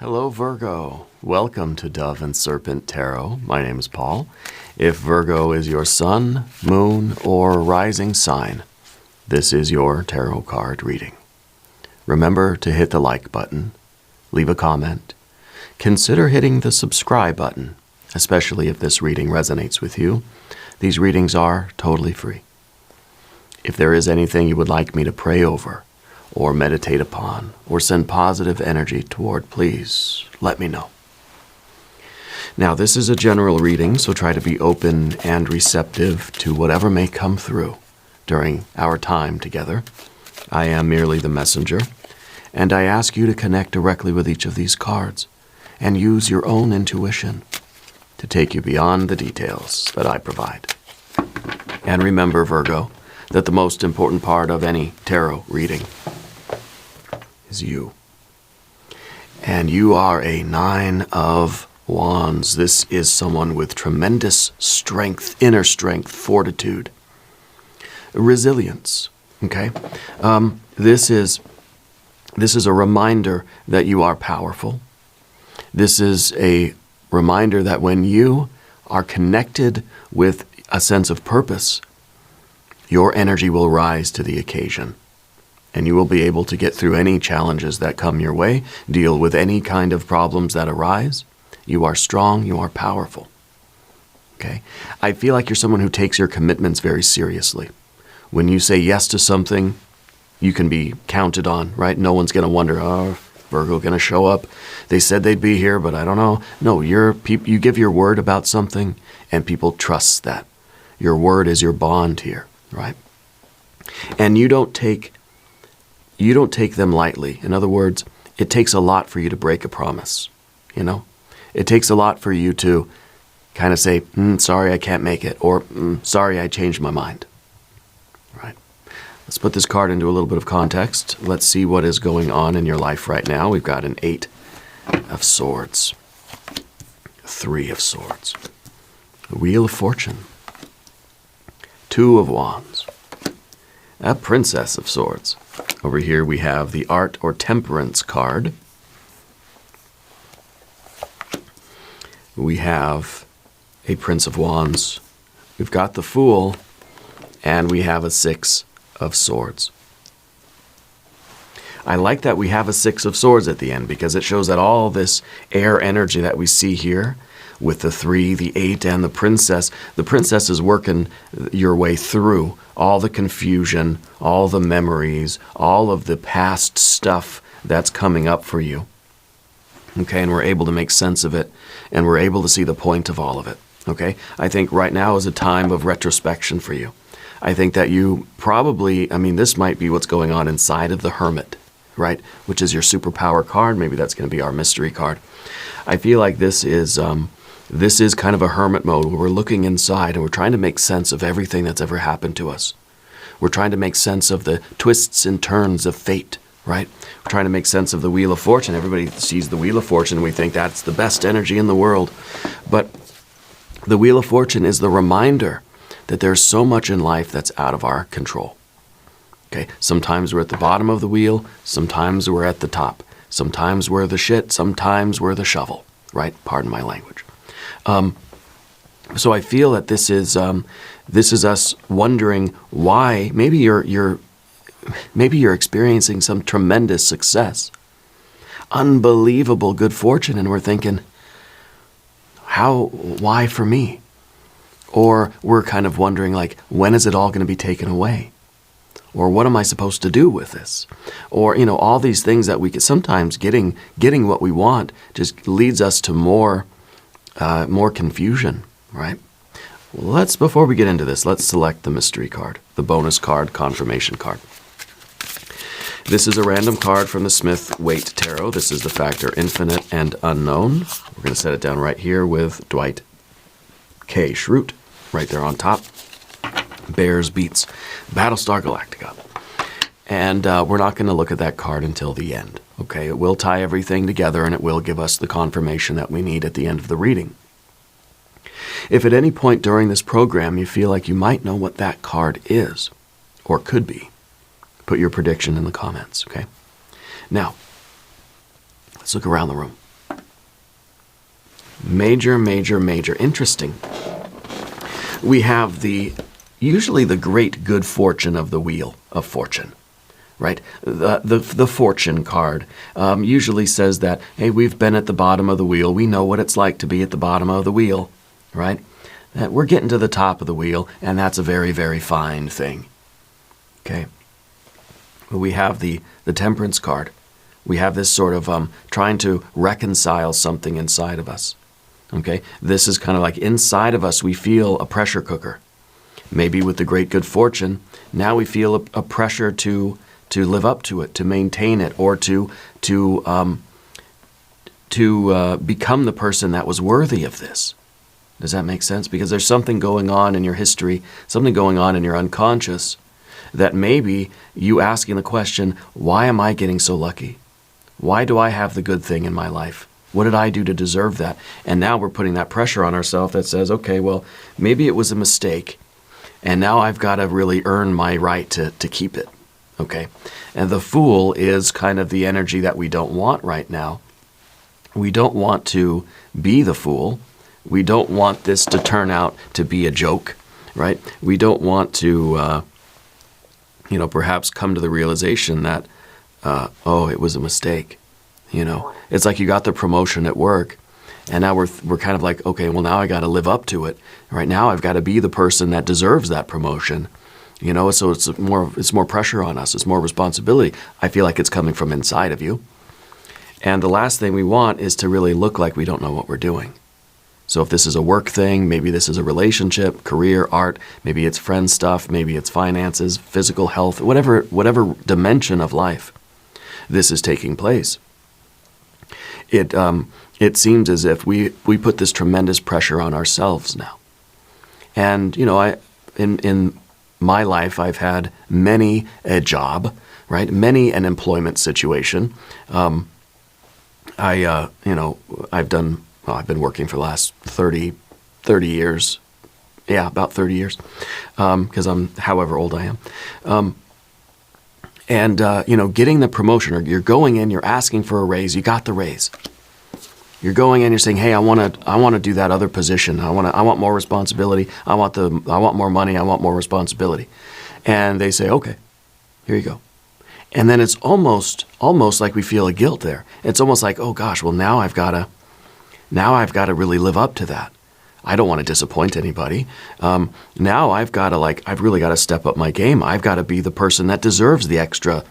Hello Virgo, welcome to Dove and Serpent Tarot. My name is Paul. If Virgo is your sun, moon, or rising sign, this is your tarot card reading. Remember to hit the like button, leave a comment, consider hitting the subscribe button, especially if this reading resonates with you. These readings are totally free. If there is anything you would like me to pray over, or meditate upon, or send positive energy toward, please let me know. Now, this is a general reading, so try to be open and receptive to whatever may come through during our time together. I am merely the messenger, and I ask you to connect directly with each of these cards and use your own intuition to take you beyond the details that I provide. And remember, Virgo, that the most important part of any tarot reading is you. And you are a 9 of Wands. This is someone with tremendous strength, inner strength, fortitude, resilience. Okay? This is a reminder that you are powerful. This is a reminder that when you are connected with a sense of purpose, your energy will rise to the occasion. And you will be able to get through any challenges that come your way, deal with any kind of problems that arise. You are strong, you are powerful. Okay? I feel like you're someone who takes your commitments very seriously. When you say yes to something, you can be counted on, right? No one's going to wonder, oh, Virgo going to show up. They said they'd be here, but I don't know. No, you give your word about something, and people trust that. Your word is your bond here, right? And you don't take them lightly. In other words, it takes a lot for you to break a promise, you know? It takes a lot for you to kind of say, sorry, I can't make it, or sorry, I changed my mind, right? Let's put this card into a little bit of context. Let's see what is going on in your life right now. We've got an 8 of Swords, 3 of Swords, the Wheel of Fortune, 2 of Wands, a Princess of Swords. Over here we have the Art or Temperance card. We have a Prince of Wands. We've got the Fool, and we have a 6 of Swords. I like that we have a 6 of Swords at the end because it shows that all this air energy that we see here with the 3, the 8, and the Princess is working your way through all the confusion, all the memories, all of the past stuff that's coming up for you. Okay, and we're able to make sense of it, and we're able to see the point of all of it. Okay, I think right now is a time of retrospection for you. I think that you probably, this might be what's going on inside of the Hermit, right? Which is your superpower card. Maybe that's going to be our mystery card. I feel like this is kind of a hermit mode where we're looking inside and we're trying to make sense of everything that's ever happened to us. We're trying to make sense of the twists and turns of fate, right? We're trying to make sense of the Wheel of Fortune. Everybody sees the Wheel of Fortune and we think that's the best energy in the world. But the Wheel of Fortune is the reminder that there's so much in life that's out of our control. Okay, sometimes we're at the bottom of the wheel, sometimes we're at the top. Sometimes we're the shit, sometimes we're the shovel, right? Pardon my language. So I feel that this is us wondering why. Maybe you're experiencing some tremendous success, unbelievable good fortune, and we're thinking, why for me? Or we're kind of wondering, like, when is it all going to be taken away? Or what am I supposed to do with this? Or, all these things that we could sometimes getting what we want just leads us to more confusion, right? Well, before we get into this, let's select the mystery card, the bonus card, confirmation card. This is a random card from the Smith-Waite Tarot. This is the factor infinite and unknown. We're going to set it down right here with Dwight K. Schrute, right there on top. Bears beats Battlestar Galactica. And we're not going to look at that card until the end. Okay, it will tie everything together and it will give us the confirmation that we need at the end of the reading. If at any point during this program you feel like you might know what that card is, or could be, put your prediction in the comments, okay? Now, let's look around the room. Major, major, major. Interesting. We have usually the great good fortune of the Wheel of Fortune, right? The fortune card usually says that, hey, we've been at the bottom of the wheel. We know what it's like to be at the bottom of the wheel, right? That we're getting to the top of the wheel, and that's a very, very fine thing. Okay. We have the Temperance card. We have this sort of trying to reconcile something inside of us. Okay. This is kind of like inside of us we feel a pressure cooker. Maybe with the great good fortune, now we feel a pressure to live up to it, to maintain it, or to become the person that was worthy of this. Does that make sense? Because there's something going on in your history, something going on in your unconscious, that maybe you asking the question, why am I getting so lucky? Why do I have the good thing in my life? What did I do to deserve that? And now we're putting that pressure on ourselves that says, okay, well, maybe it was a mistake, and now I've got to really earn my right to keep it. Okay? And the Fool is kind of the energy that we don't want right now. We don't want to be the fool. We don't want this to turn out to be a joke, right? We don't want to, perhaps come to the realization that, it was a mistake. It's like you got the promotion at work, and now we're kind of like, okay, well, now I got to live up to it. Right now, I've got to be the person that deserves that promotion. So it's more pressure on us. It's more responsibility. I feel like it's coming from inside of you. And the last thing we want is to really look like we don't know what we're doing. So if this is a work thing, maybe this is a relationship, career, art, maybe it's friend stuff, maybe it's finances, physical health, whatever dimension of life this is taking place. It seems as if we put this tremendous pressure on ourselves now. And, in my life, I've had many a job, right? Many an employment situation. I've been working for the last 30 years. Yeah, about 30 years, because I'm however old I am. Getting the promotion, or you're going in, you're asking for a raise, you got the raise. You're going in, you're saying, hey, I want to do that other position. I want more responsibility. I want more money. I want more responsibility. And they say, okay, here you go. And then it's almost like we feel a guilt there. It's almost like, oh gosh, well now I've got to really live up to that. I don't want to disappoint anybody. Now I've really got to step up my game. I've got to be the person that deserves the extra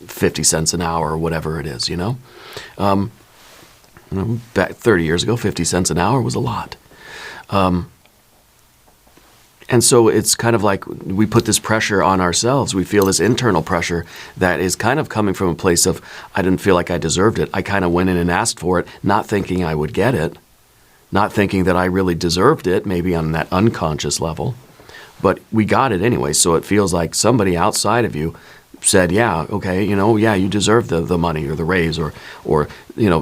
50 cents an hour or whatever it is, Back 30 years ago, 50 cents an hour was a lot. And so it's kind of like we put this pressure on ourselves. We feel this internal pressure that is kind of coming from a place of, I didn't feel like I deserved it. I kind of went in and asked for it, not thinking I would get it, not thinking that I really deserved it, maybe on that unconscious level. But we got it anyway, so it feels like somebody outside of you said, yeah, okay, you deserve the money or the raise or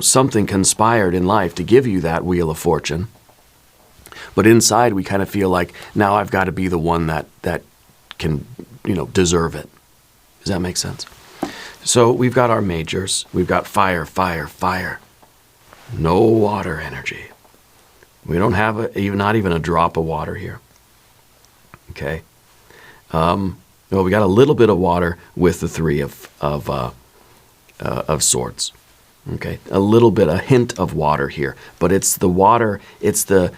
something conspired in life to give you that Wheel of Fortune. But inside we kind of feel like now I've got to be the one that can, deserve it. Does that make sense? So we've got our majors. We've got fire, fire, fire. No water energy. We don't have not even a drop of water here. Okay. Well, we got a little bit of water with the Three of Swords. Okay, a little bit, a hint of water here, but it's the water. It's the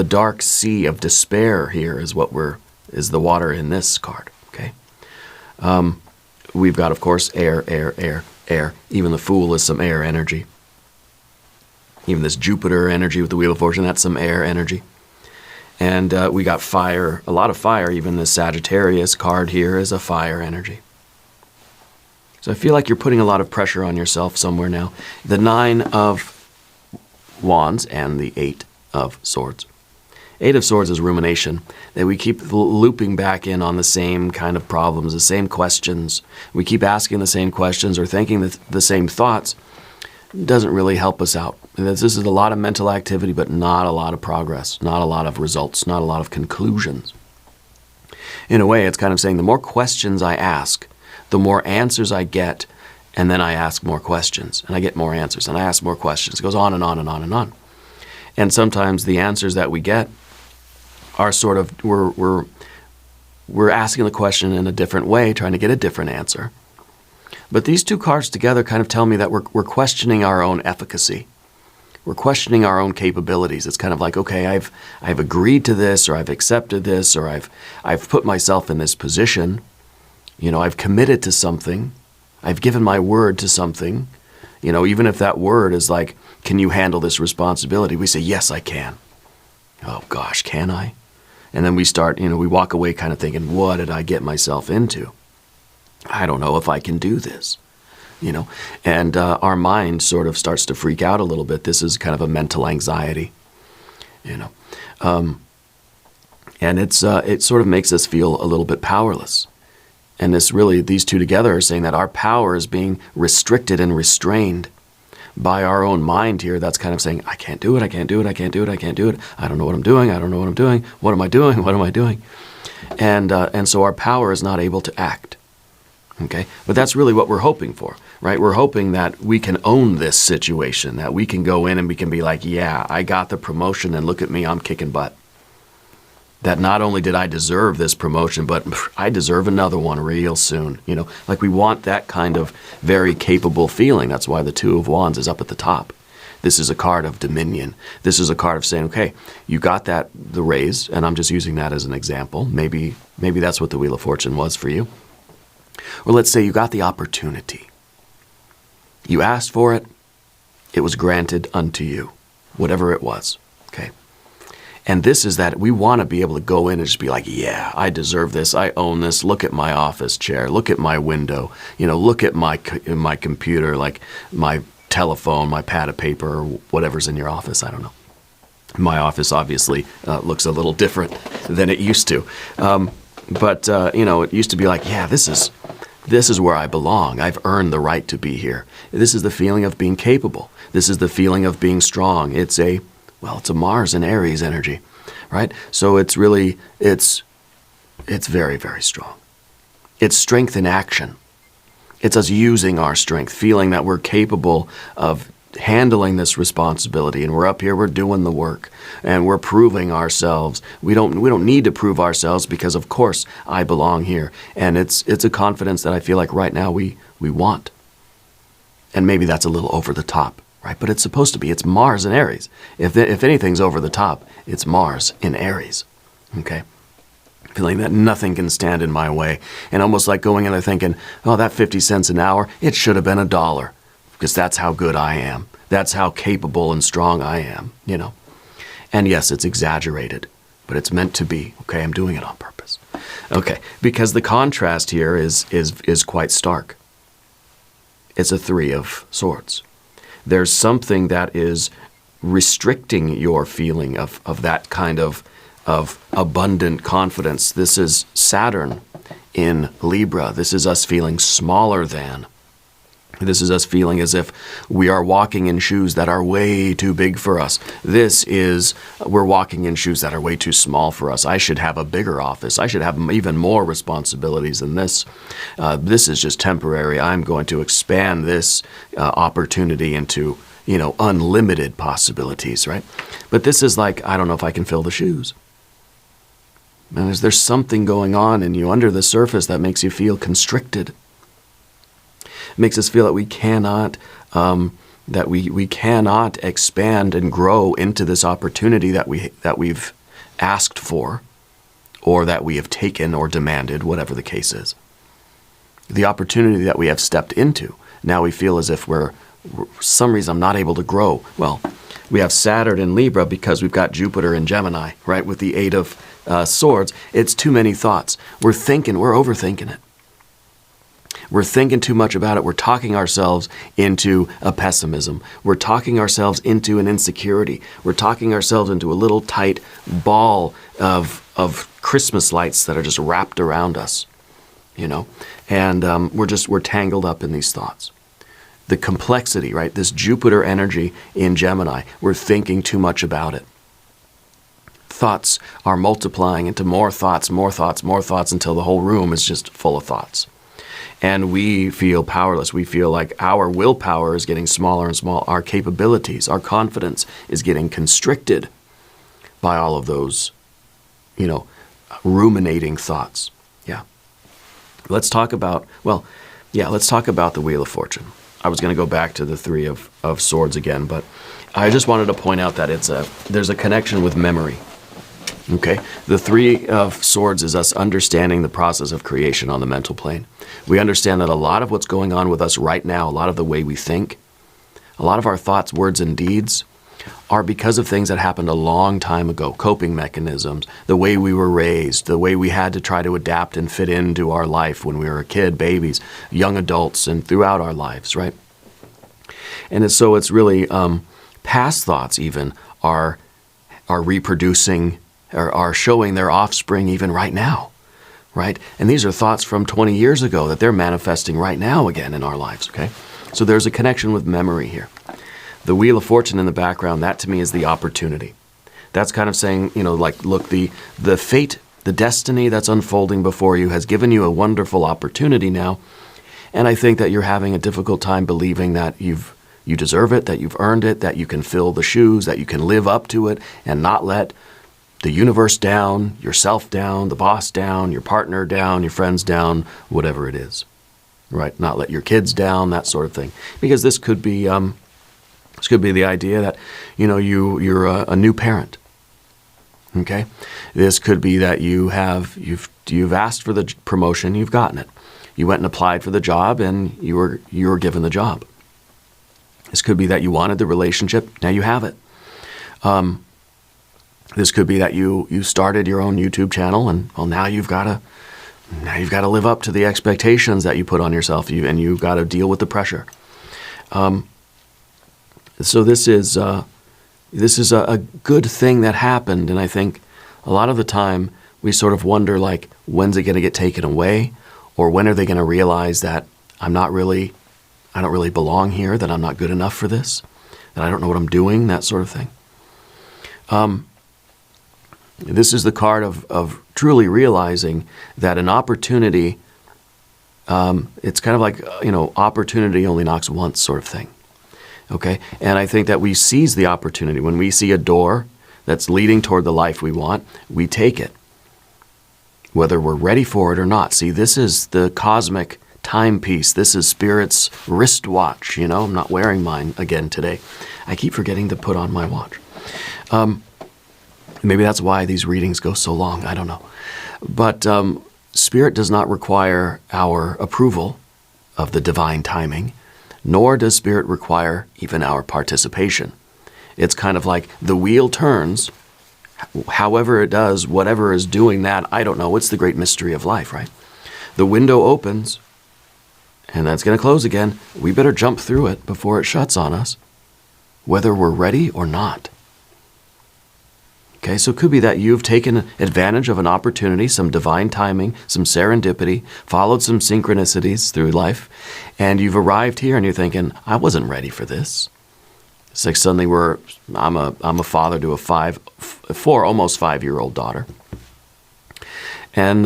dark sea of despair here is the water in this card. Okay, we've got, of course, air, air, air, air. Even the Fool is some air energy. Even this Jupiter energy with the Wheel of Fortune, that's some air energy. And we got fire, a lot of fire. Even the Sagittarius card here is a fire energy. So I feel like you're putting a lot of pressure on yourself somewhere now. The 9 of Wands and the 8 of Swords. 8 of Swords is rumination, that we keep looping back in on the same kind of problems, the same questions. We keep asking the same questions or thinking the same thoughts. It doesn't really help us out. This is a lot of mental activity, but not a lot of progress, not a lot of results, not a lot of conclusions. In a way, it's kind of saying the more questions I ask, the more answers I get, and then I ask more questions, and I get more answers, and I ask more questions. It goes on and on and on and on. And sometimes the answers that we get are sort of, we're asking the question in a different way, trying to get a different answer. But these two cards together kind of tell me that we're questioning our own efficacy. We're questioning our own capabilities. It's kind of like, okay, I've agreed to this, or I've accepted this, or I've put myself in this position. You know, I've committed to something. I've given my word to something. You know, even if that word is like, can you handle this responsibility? We say, yes, I can. Oh gosh, can I? And then we start, you know, we walk away kind of thinking, what did I get myself into? I don't know if I can do this, you know. And our mind sort of starts to freak out a little bit. This is kind of a mental anxiety, you know. And it sort of makes us feel a little bit powerless. And these two together are saying that our power is being restricted and restrained by our own mind here. That's kind of saying, I can't do it, I can't do it, I can't do it, I can't do it. I don't know what I'm doing, I don't know what I'm doing. What am I doing, what am I doing? And so our power is not able to act. Okay? But that's really what we're hoping for, right? We're hoping that we can own this situation, that we can go in and we can be like, yeah, I got the promotion and look at me, I'm kicking butt. That not only did I deserve this promotion, but I deserve another one real soon. You know, like we want that kind of very capable feeling. That's why the Two of Wands is up at the top. This is a card of dominion. This is a card of saying, okay, you got the raise, and I'm just using that as an example. Maybe that's what the Wheel of Fortune was for you. Or let's say you got the opportunity. You asked for it. It was granted unto you, whatever it was. Okay. And this is that we want to be able to go in and just be like, yeah, I deserve this. I own this. Look at my office chair. Look at my window. You know, look at my computer, like my telephone, my pad of paper, or whatever's in your office. I don't know. My office obviously looks a little different than it used to. But you know, it used to be like, yeah, this is where I belong. I've earned the right to be here. This is the feeling of being capable. This is the feeling of being strong. It's a Mars and Aries energy, right? So it's really, it's very, very strong. It's strength in action. It's us using our strength, feeling that we're capable of handling this responsibility, and we're up here, we're doing the work, and we're proving ourselves. We don't need to prove ourselves because, of course, I belong here. And it's a confidence that I feel like right now we want. And maybe that's a little over the top. Right, but it's supposed to be. It's Mars and Aries. If anything's over the top, it's Mars in Aries. Okay? Feeling that nothing can stand in my way. And almost like going in there thinking, oh, that 50 cents an hour, it should have been $1. Because that's how good I am. That's how capable and strong I am, you know. And yes, it's exaggerated, but it's meant to be. Okay, I'm doing it on purpose. Okay, because the contrast here is quite stark. It's a Three of Swords. There's something that is restricting your feeling of that kind of abundant confidence. This is Saturn in Libra. This is us feeling smaller than. This is us feeling as if we are walking in shoes that are way too big for us. We're walking in shoes that are way too small for us. I should have a bigger office. I should have even more responsibilities than this. This is just temporary. I'm going to expand this opportunity into, you know, unlimited possibilities, right? But this is like, I don't know if I can fill the shoes. And there's something going on in you under the surface that makes you feel constricted. Makes us feel that we cannot we cannot expand and grow into this opportunity that we've asked for, or that we have taken or demanded, whatever the case is. The opportunity that we have stepped into, now we feel as if for some reason I'm not able to grow. Well, we have Saturn in Libra because we've got Jupiter in Gemini, right? With the Eight of Swords, it's too many thoughts. We're overthinking it. We're thinking too much about it. We're talking ourselves into a pessimism. We're talking ourselves into an insecurity. We're talking ourselves into a little tight ball of Christmas lights that are just wrapped around us, you know? And we're tangled up in these thoughts. The complexity, right? This Jupiter energy in Gemini, we're thinking too much about it. Thoughts are multiplying into more thoughts until the whole room is just full of thoughts. And we feel powerless. We feel like our willpower is getting smaller and smaller. Our capabilities, our confidence is getting constricted by all of those, ruminating thoughts. Yeah. Let's talk about, let's talk about the Wheel of Fortune. I was going to go back to the Three of Swords again, but I just wanted to point out that there's a connection with memory. Okay? The Three of Swords is us understanding the process of creation on the mental plane. We understand that a lot of what's going on with us right now, a lot of the way we think, a lot of our thoughts, words, and deeds are because of things that happened a long time ago, coping mechanisms, the way we were raised, the way we had to try to adapt and fit into our life when we were a kid, babies, young adults, and throughout our lives, right? And so it's really past thoughts even are reproducing, or are showing their offspring even right now, right? And these are thoughts from 20 years ago that they're manifesting right now again in our lives, okay? So there's a connection with memory here. The Wheel of Fortune in the background, that to me is the opportunity. That's kind of saying, look, the fate, the destiny that's unfolding before you has given you a wonderful opportunity now. And I think that you're having a difficult time believing that you deserve it, that you've earned it, that you can fill the shoes, that you can live up to it and not let the universe down, yourself down, the boss down, your partner down, your friends down, whatever it is, right? Not let your kids down, that sort of thing. Because this could be the idea that, you're a new parent. Okay? This could be that you've asked for the promotion, you've gotten it. You went and applied for the job and you were given the job. This could be that you wanted the relationship, now you have it. This could be that you started your own YouTube channel and now you've got to live up to the expectations that you put on yourself, and you've got to deal with the pressure. So this is a good thing that happened, and I think a lot of the time we sort of wonder, like, when's it going to get taken away, or when are they going to realize that I don't really belong here, that I'm not good enough for this, that I don't know what I'm doing, that sort of thing. This is the card of truly realizing that an opportunity, it's kind of like, opportunity only knocks once sort of thing. Okay? And I think that we seize the opportunity. When we see a door that's leading toward the life we want, we take it, whether we're ready for it or not. See, this is the cosmic timepiece. This is Spirit's wristwatch. I'm not wearing mine again today. I keep forgetting to put on my watch. Maybe that's why these readings go so long. I don't know. But Spirit does not require our approval of the divine timing, nor does Spirit require even our participation. It's kind of like the wheel turns, however it does, whatever is doing that, I don't know. It's the great mystery of life, right? The window opens, and that's going to close again. We better jump through it before it shuts on us, whether we're ready or not. Okay, so it could be that you've taken advantage of an opportunity, some divine timing, some serendipity, followed some synchronicities through life, and you've arrived here and you're thinking, I wasn't ready for this. It's like suddenly I'm a father to a almost 5-year-old daughter. And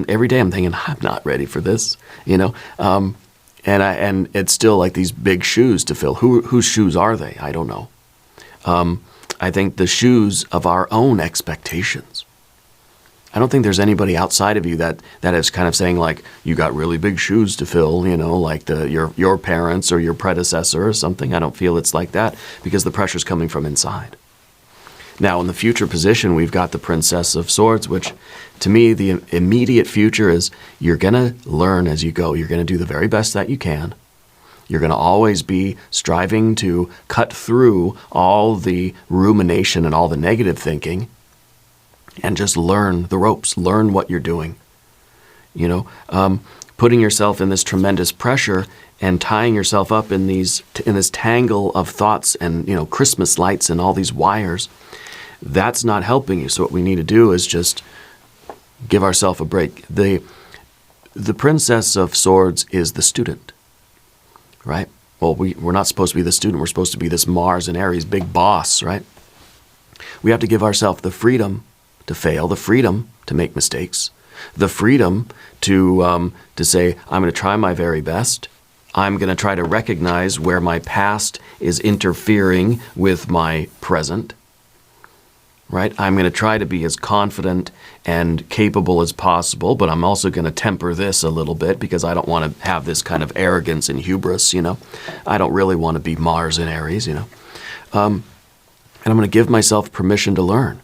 every day I'm thinking, I'm not ready for this, and it's still like these big shoes to fill. Whose shoes are they? I don't know. I think the shoes of our own expectations. I don't think there's anybody outside of you that is kind of saying, like, you got really big shoes to fill, like your parents or your predecessor or something. I don't feel it's like that, because the pressure's coming from inside. Now, in the future position, we've got the Princess of Swords, which, to me, the immediate future is you're going to learn as you go. You're going to do the very best that you can. You're going to always be striving to cut through all the rumination and all the negative thinking and just learn the ropes, learn what you're doing. Putting yourself in this tremendous pressure and tying yourself up in this tangle of thoughts and, Christmas lights and all these wires, that's not helping you. So what we need to do is just give ourselves a break. The Princess of Swords is the student. Right? Well, we're not supposed to be the student. We're supposed to be this Mars and Aries big boss, right? We have to give ourselves the freedom to fail, the freedom to make mistakes, The freedom to say, I'm going to try my very best. I'm going to try to recognize where my past is interfering with my present. Right? I'm going to try to be as confident and capable as possible, but I'm also going to temper this a little bit because I don't want to have this kind of arrogance and hubris, I don't really want to be Mars in Aries, And I'm going to give myself permission to learn.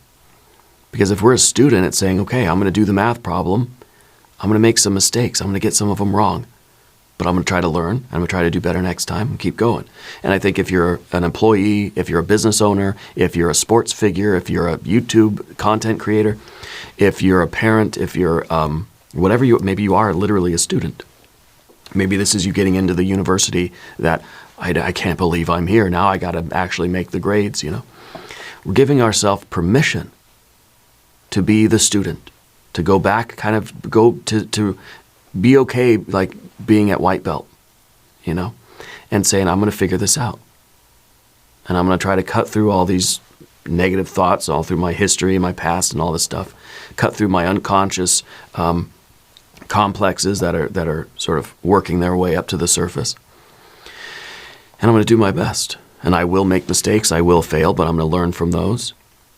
Because if we're a student, it's saying, okay, I'm going to do the math problem. I'm going to make some mistakes. I'm going to get some of them wrong. But I'm going to try to learn. I'm going to try to do better next time and keep going. And I think if you're an employee, if you're a business owner, if you're a sports figure, if you're a YouTube content creator, if you're a parent, if you're whatever maybe you are literally a student. Maybe this is you getting into the university that I can't believe I'm here. Now I got to actually make the grades, We're giving ourselves permission to be the student, to go back, kind of go to be okay, like being at white belt, and saying, I'm going to figure this out. And I'm going to try to cut through all these negative thoughts, all through my history, my past, and all this stuff, cut through my unconscious complexes that are sort of working their way up to the surface. And I'm going to do my best. And I will make mistakes, I will fail, but I'm going to learn from those.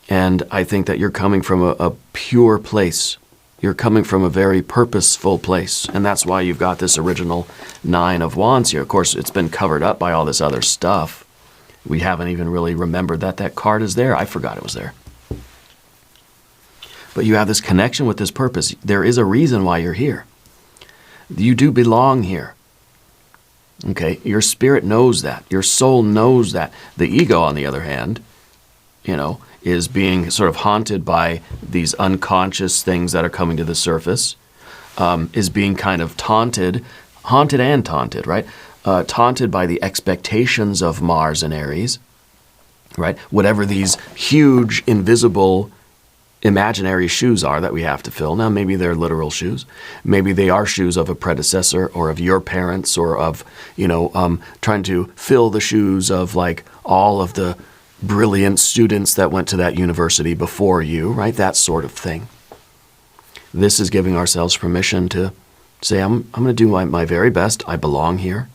And I think that you're coming from a pure place. You're coming from a very purposeful place. And that's why you've got this original 9 of Wands here. Of course, it's been covered up by all this other stuff. We haven't even really remembered that card is there. I forgot it was there. But you have this connection with this purpose. There is a reason why you're here. You do belong here. Okay? Your spirit knows that. Your soul knows that. The ego, on the other hand, is being sort of haunted by these unconscious things that are coming to the surface, is being kind of haunted, right? Taunted by the expectations of Mars and Aries, right? Whatever these huge, invisible, imaginary shoes are that we have to fill. Now, maybe they're literal shoes. Maybe they are shoes of a predecessor or of your parents or of, trying to fill the shoes of like all of the brilliant students that went to that university before you, right? That sort of thing. This is giving ourselves permission to say, I'm going to do my very best. I belong here,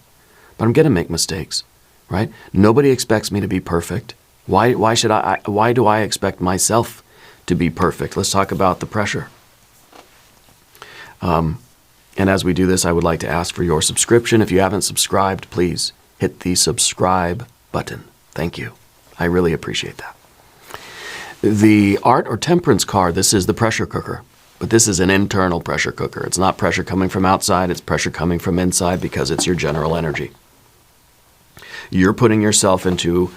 but I'm going to make mistakes, right? Nobody expects me to be perfect. Why do I expect myself to be perfect? Let's talk about the pressure. And as we do this, I would like to ask for your subscription. If you haven't subscribed, please hit the subscribe button. Thank you. I really appreciate that. The Art or Temperance card, this is the pressure cooker. But this is an internal pressure cooker. It's not pressure coming from outside. It's pressure coming from inside because it's your general energy. You're putting yourself into,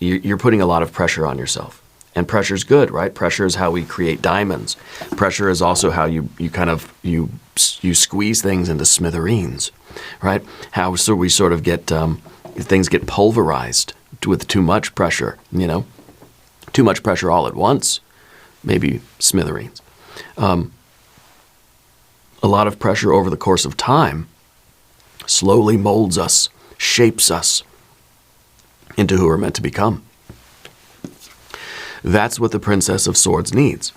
you're putting a lot of pressure on yourself. And pressure's good, right? Pressure is how we create diamonds. Pressure is also how you squeeze things into smithereens, right? So we sort of get, things get pulverized with too much pressure, too much pressure all at once, maybe smithereens. A lot of pressure over the course of time slowly molds us, shapes us into who we're meant to become. That's what the Princess of Swords needs.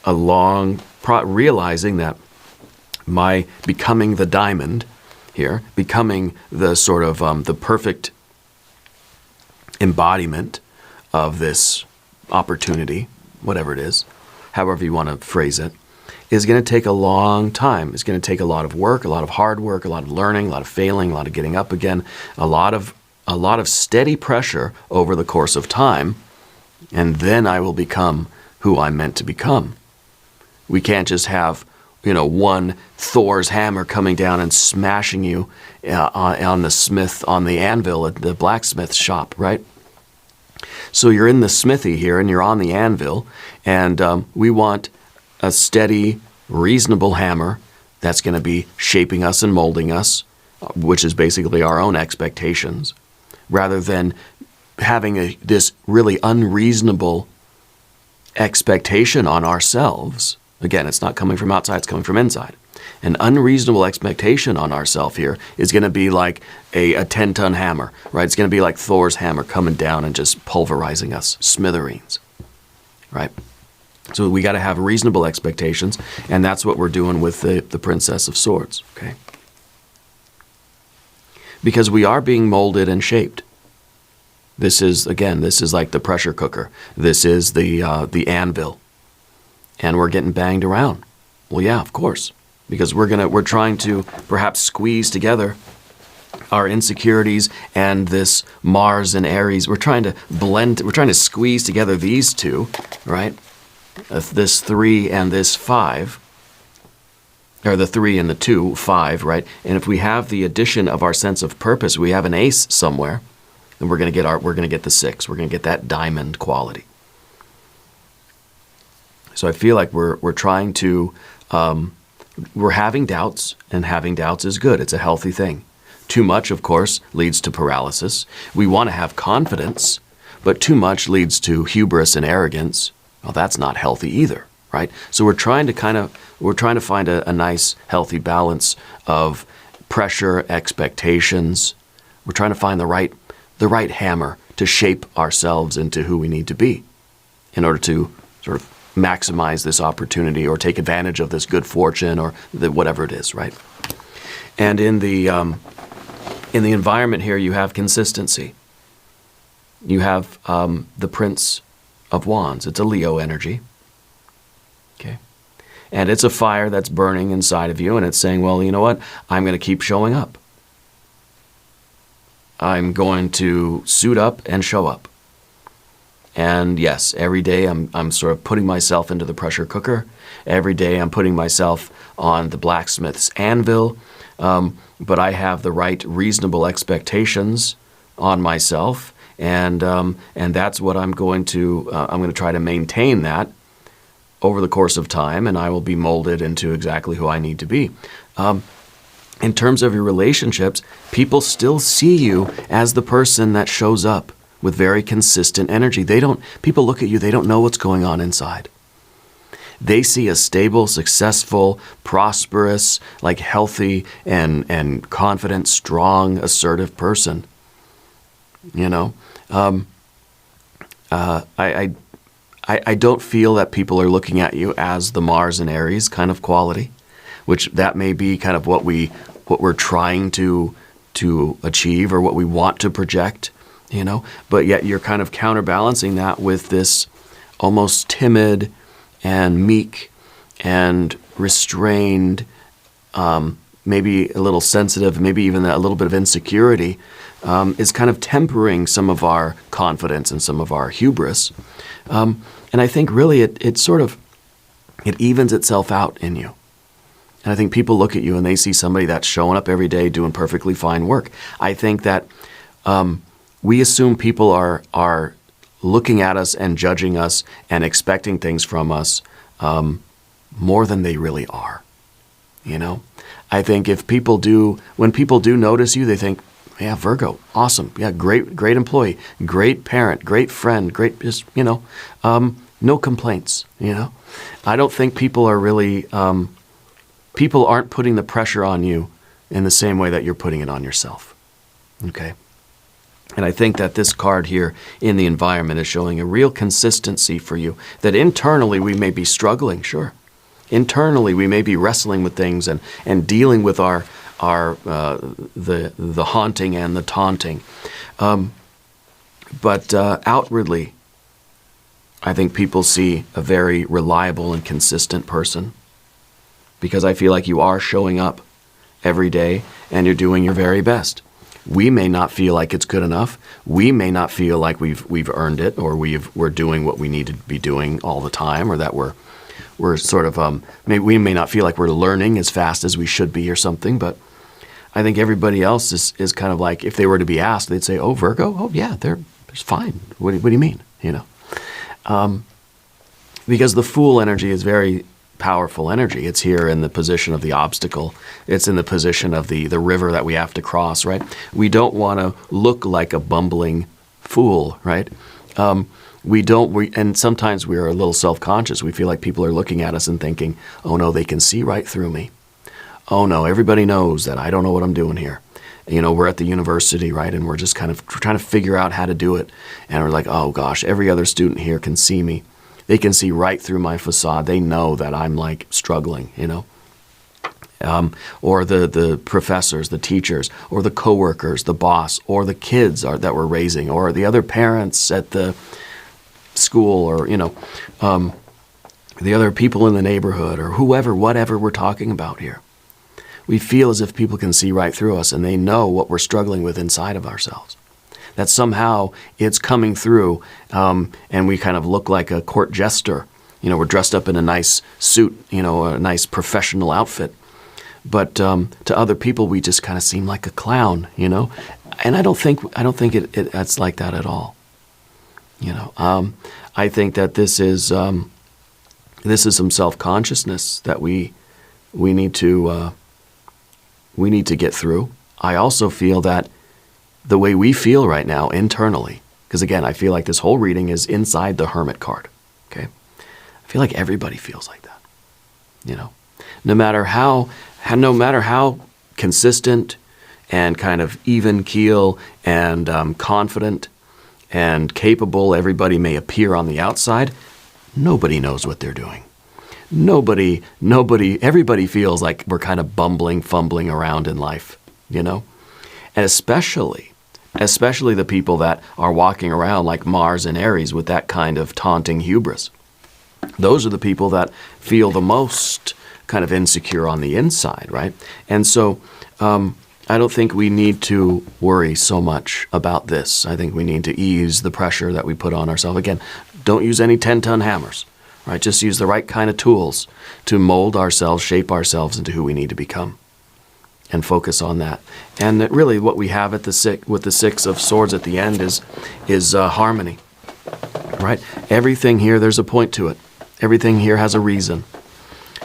Realizing that my becoming the diamond here, becoming the sort of the perfect embodiment of this opportunity, whatever it is, however you want to phrase it, is going to take a long time. It's going to take a lot of work, a lot of hard work, a lot of learning, a lot of failing, a lot of getting up again, a lot of steady pressure over the course of time, and then I will become who I'm meant to become. We can't just have, one Thor's hammer coming down and smashing you on the anvil at the blacksmith shop, right? So you're in the smithy here, and you're on the anvil, and we want a steady, reasonable hammer that's going to be shaping us and molding us, which is basically our own expectations, rather than having this really unreasonable expectation on ourselves. Again, it's not coming from outside, it's coming from inside. An unreasonable expectation on ourselves here is going to be like a 10-ton hammer, right? It's going to be like Thor's hammer coming down and just pulverizing us, smithereens, right? So we got to have reasonable expectations, and that's what we're doing with the Princess of Swords, okay? Because we are being molded and shaped. This is, again, this is like the pressure cooker. This is the anvil. And we're getting banged around. Well, yeah, of course. Because we're trying to perhaps squeeze together our insecurities and this Mars and Aries. We're trying to squeeze together these two, right? This 3 and this 5, or the 3 and the 2, 5, right? And if we have the addition of our sense of purpose, we have an ace somewhere, then we're going to get the 6. We're going to get that diamond quality. So I feel like we're trying to, we're having doubts, and having doubts is good. It's a healthy thing. Too much, of course, leads to paralysis. We want to have confidence, but too much leads to hubris and arrogance. Well, that's not healthy either, right? So we're trying to find a nice, healthy balance of pressure, expectations. We're trying to find the right hammer to shape ourselves into who we need to be in order to sort of maximize this opportunity or take advantage of this good fortune or whatever it is, right? And in the environment here, you have consistency. You have the Prince of Wands. It's a Leo energy. Okay. And it's a fire that's burning inside of you, and it's saying, well, you know what? I'm going to keep showing up. I'm going to suit up and show up. And yes, every day I'm sort of putting myself into the pressure cooker. Every day I'm putting myself on the blacksmith's anvil. But I have the right reasonable expectations on myself. And that's what I'm going to try to maintain that over the course of time, and I will be molded into exactly who I need to be. In terms of your relationships, people still see you as the person that shows up with very consistent energy. People look at you, they don't know what's going on inside. They see a stable, successful, prosperous, like healthy and confident, strong, assertive person. You know, I don't feel that people are looking at you as the Mars and Aries kind of quality, which that may be kind of what we're trying to achieve or what we want to project, you know. But yet you're kind of counterbalancing that with this almost timid and meek and restrained, maybe a little sensitive, maybe even a little bit of insecurity. Is kind of tempering some of our confidence and some of our hubris. And I think really it evens itself out in you. And I think people look at you and they see somebody that's showing up every day doing perfectly fine work. I think that we assume people are looking at us and judging us and expecting things from us more than they really are. You know? I think when people do notice you, they think, yeah, Virgo, awesome. Yeah, great employee, great parent, great friend, no complaints, you know. I don't think people are really, people aren't putting the pressure on you in the same way that you're putting it on yourself, okay? And I think that this card here in the environment is showing a real consistency for you, that internally we may be struggling, sure. Internally we may be wrestling with things and dealing with the haunting and the taunting. But outwardly, I think people see a very reliable and consistent person, because I feel like you are showing up every day and you're doing your very best. We may not feel like it's good enough. We may not feel like we've earned it, or we're doing what we need to be doing all the time, or that we're sort of we may not feel like we're learning as fast as we should be or something. But I think everybody else is kind of like, if they were to be asked, they'd say, "Oh, Virgo, oh yeah, they're fine. What do you mean?" You know, because the Fool energy is very powerful energy. It's here in the position of the obstacle. It's in the position of the river that we have to cross, right? We don't want to look like a bumbling fool, right? And sometimes we're a little self-conscious. We feel like people are looking at us and thinking, "Oh no, they can see right through me. Oh no, everybody knows that I don't know what I'm doing here." You know, we're at the university, right? And we're just kind of trying to figure out how to do it. And we're like, "Oh gosh, every other student here can see me. They can see right through my facade. They know that I'm like struggling, you know. Or the professors, the teachers, or the coworkers, the boss, or the kids that we're raising, or the other parents at the school, or, you know, the other people in the neighborhood, or whoever, whatever we're talking about here. We feel as if people can see right through us, and they know what we're struggling with inside of ourselves. That somehow it's coming through, and we kind of look like a court jester. You know, we're dressed up in a nice suit, you know, a nice professional outfit. But to other people, we just kind of seem like a clown, you know. And I don't think it's like that at all. You know, I think that this is some self-consciousness that we need to get through. I also feel that the way we feel right now internally, because again, I feel like this whole reading is inside the Hermit card. Okay, I feel like everybody feels like that. You know, no matter how consistent and kind of even keel and confident and capable everybody may appear on the outside, nobody knows what they're doing. Everybody feels like we're kind of fumbling around in life, you know? And especially the people that are walking around like Mars and Aries with that kind of taunting hubris. Those are the people that feel the most kind of insecure on the inside, right? And so I don't think we need to worry so much about this. I think we need to ease the pressure that we put on ourselves. Again, don't use any 10-ton hammers, right? Just use the right kind of tools to mold ourselves, shape ourselves into who we need to become, and focus on that. And that really what we have with the Six of Swords at the end is harmony, right? Everything here, there's a point to it. Everything here has a reason.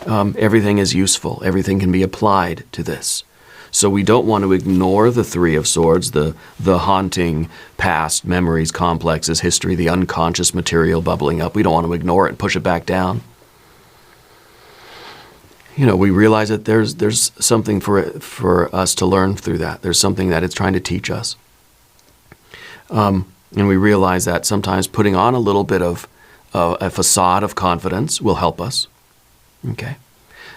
Everything is useful. Everything can be applied to this. So we don't want to ignore the Three of Swords, the haunting past, memories, complexes, history, the unconscious material bubbling up. We don't want to ignore it and push it back down. You know, we realize that there's something for us to learn through that. There's something that it's trying to teach us. And we realize that sometimes putting on a little bit of a facade of confidence will help us. Okay.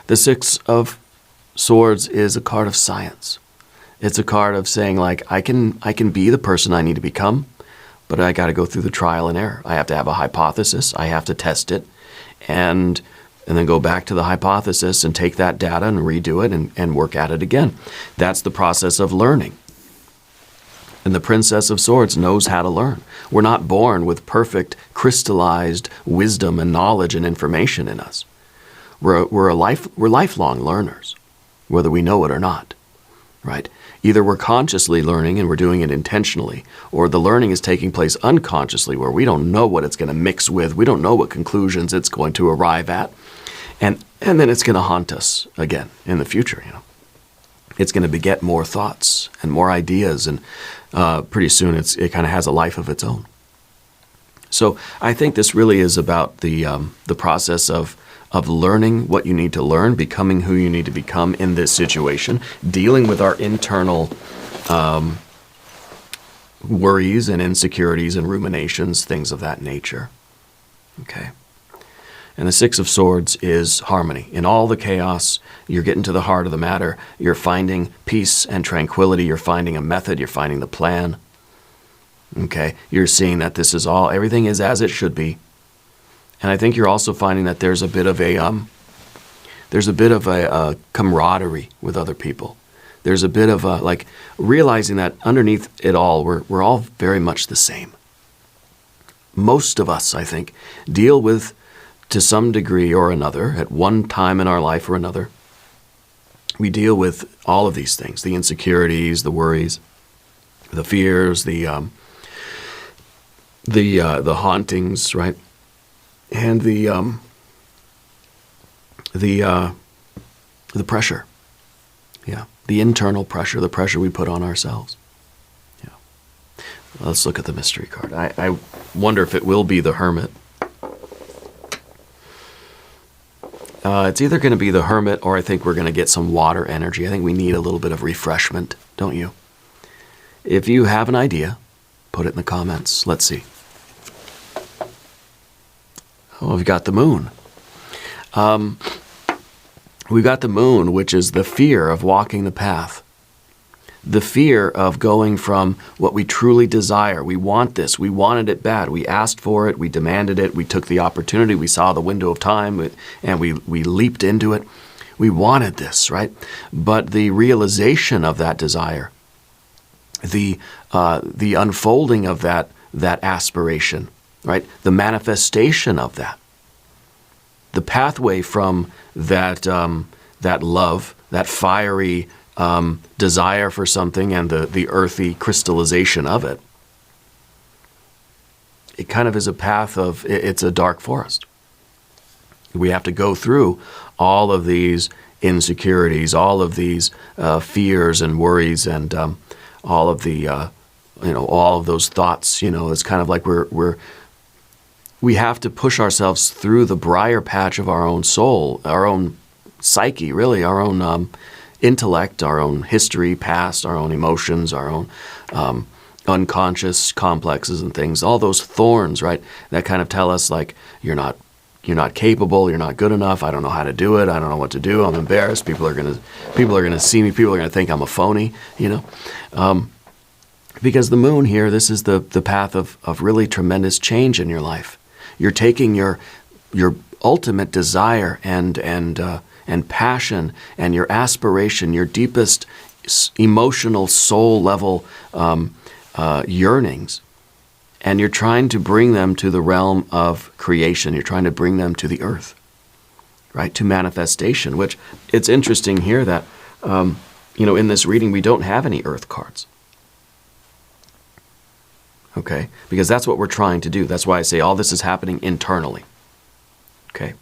The Six of Swords is a card of science. It's a card of saying, like, I can be the person I need to become, but I got to go through the trial and error. I have to have a hypothesis. I have to test it, and then go back to the hypothesis and take that data and redo it and work at it again. That's the process of learning. And the Princess of Swords knows how to learn. We're not born with perfect, crystallized wisdom and knowledge and information in us. We're lifelong learners, whether we know it or not, right? Either we're consciously learning and we're doing it intentionally, or the learning is taking place unconsciously where we don't know what it's going to mix with. We don't know what conclusions it's going to arrive at. And then it's going to haunt us again in the future, you know. It's going to beget more thoughts and more ideas, and pretty soon it kind of has a life of its own. So I think this really is about the process of learning what you need to learn, becoming who you need to become in this situation, dealing with our internal worries and insecurities and ruminations, things of that nature. Okay. And the Six of Swords is harmony. In all the chaos, you're getting to the heart of the matter. You're finding peace and tranquility. You're finding a method. You're finding the plan. Okay. You're seeing that this is everything is as it should be. And I think you're also finding that there's a bit of a camaraderie with other people. There's a bit of like realizing that underneath it all, we're all very much the same. Most of us, I think, deal with, to some degree or another, at one time in our life or another, we deal with all of these things: the insecurities, the worries, the fears, the hauntings, right? And the pressure, yeah, the internal pressure, the pressure we put on ourselves. Yeah. Let's look at the mystery card. I wonder if it will be the Hermit. It's either going to be the Hermit, or I think we're going to get some water energy. I think we need a little bit of refreshment, don't you? If you have an idea, put it in the comments. Let's see. Oh, we've got the moon. We've got the moon, which is the fear of walking the path. The fear of going from what we truly desire. We want this. We wanted it bad. We asked for it. We demanded it. We took the opportunity. We saw the window of time, and we leaped into it. We wanted this, right? But the realization of that desire, the unfolding of that aspiration, right? The manifestation of that, the pathway from that love, that fiery desire for something, and the earthy crystallization of it. It kind of is a path of, it's a dark forest. We have to go through all of these insecurities, all of these fears and worries, and all of the, all of those thoughts. It's kind of like we have to push ourselves through the briar patch of our own soul, our own psyche, really, our own intellect, our own history, past, our own emotions, our own unconscious complexes and things. All those thorns, right, that kind of tell us, like, you're not capable, you're not good enough, I don't know how to do it, I don't know what to do, I'm embarrassed, people are gonna see me, people are gonna think I'm a phony, because the moon here, this is the path of really tremendous change in your life. You're taking your ultimate desire and passion and your aspiration, your deepest emotional soul level yearnings, and you're trying to bring them to the realm of creation. You're trying to bring them to the earth, right? To manifestation, which it's interesting here that, in this reading, we don't have any earth cards. Okay? Because that's what we're trying to do. That's why I say all this is happening internally. Okay?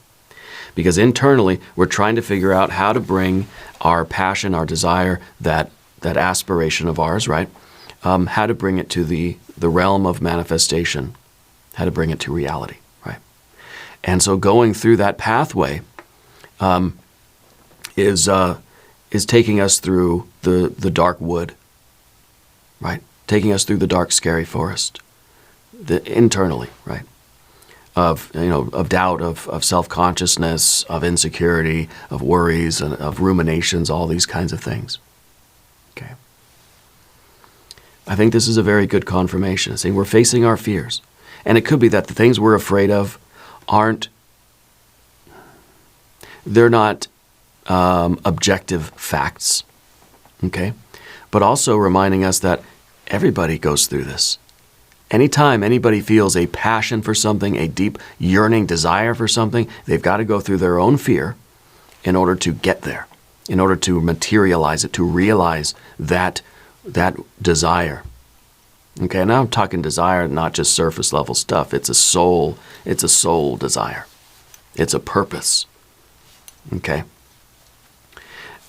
Because internally, we're trying to figure out how to bring our passion, our desire, that aspiration of ours, right? How to bring it to the realm of manifestation, how to bring it to reality, right? And so going through that pathway is taking us through the dark wood, right? Taking us through the dark, scary forest, internally, right? Of doubt, of self-consciousness, of insecurity, of worries, and of ruminations, all these kinds of things. Okay. I think this is a very good confirmation, saying we're facing our fears. And it could be that the things we're afraid of they're not objective facts, okay? But also reminding us that everybody goes through this. Anytime anybody feels a passion for something, a deep yearning desire for something, they've got to go through their own fear in order to get there, in order to materialize it, to realize that desire. Okay, now I'm talking desire, not just surface level stuff. It's a soul desire. It's a purpose. Okay.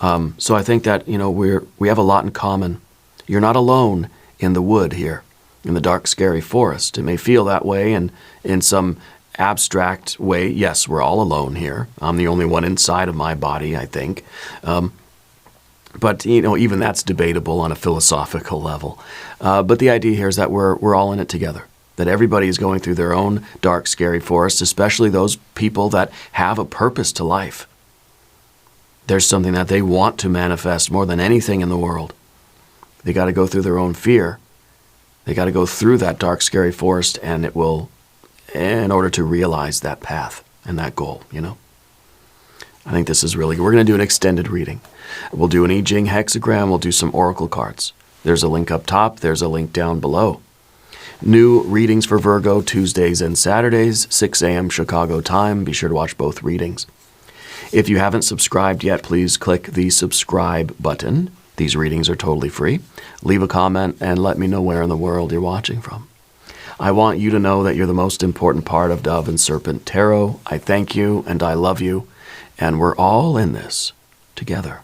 So I think that, we have a lot in common. You're not alone in the wood here, in the dark, scary forest. It may feel that way, and in some abstract way, yes, we're all alone here. I'm the only one inside of my body, I think. But, even that's debatable on a philosophical level. But the idea here is that we're all in it together, that everybody is going through their own dark, scary forest, especially those people that have a purpose to life. There's something that they want to manifest more than anything in the world. They got to go through their own fear. They got to go through that dark, scary forest, and it will, in order to realize that path and that goal, I think this is really good. We're going to do an extended reading. We'll do an I Ching hexagram. We'll do some oracle cards. There's a link up top. There's a link down below. New readings for Virgo, Tuesdays and Saturdays, 6 a.m. Chicago time. Be sure to watch both readings. If you haven't subscribed yet, please click the subscribe button. These readings are totally free. Leave a comment and let me know where in the world you're watching from. I want you to know that you're the most important part of Dove and Serpent Tarot. I thank you and I love you, and we're all in this together.